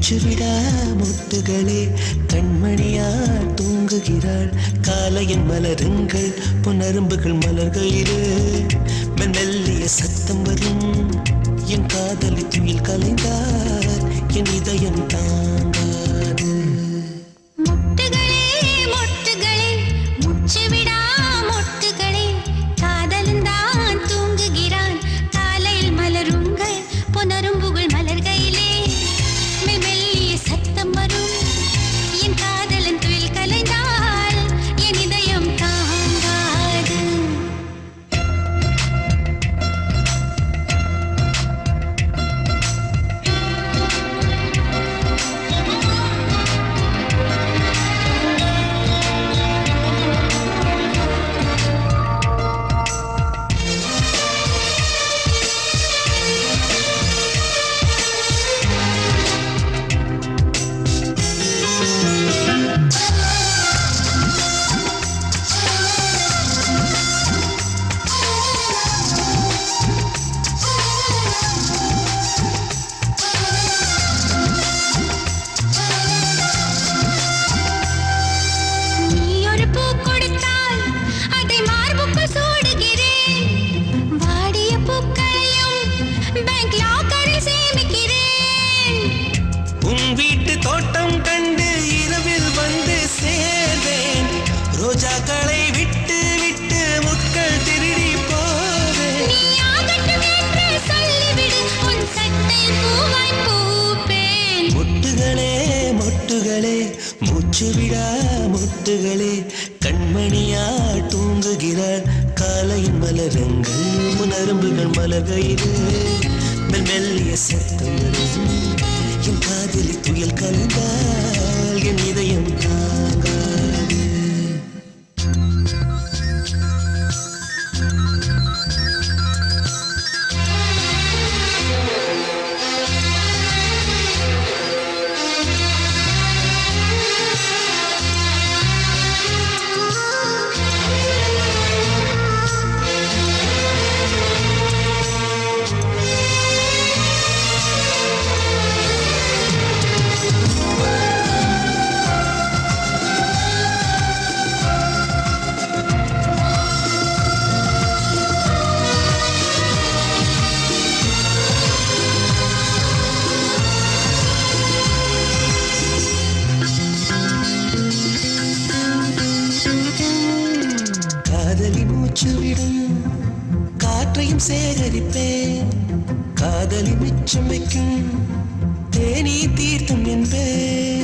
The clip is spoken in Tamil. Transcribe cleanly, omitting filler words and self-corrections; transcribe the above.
மூச்சுவிடா முட்டுகளே கண்மணியா தூங்குகிறாள் காலையின் மலருங்கள் புனரும்புகள் மலர்களிலே மெல்லிய சத்தம் வரும் என் காதலி துயில் கலைந்தார் என் இதயம் தாங்காது வீட்டு தோட்டம் கண்டு இரவில் வந்து சேர்வேன் ரோஜாக்களை விட்டு விட்டு முட்கள் திருடி போவேன் முட்டுகளே முட்டுகளே மூச்சுவிடா முட்டுகளே கண்மணியா தூங்குகிறாள் காலையின் மலரங்கள் முனரும்புகள் மலர்கையிலே மெல்லிய சத்தம் வரும் என் காதலி துயில் கலந்தால் என் இதயம் தாங்காது மூச்சுவிடும் காற்றையும் சேகரிப்பேன் காதலி மிச்சம் வைக்கும் தேனீ தீர்த்தம் என்பேன்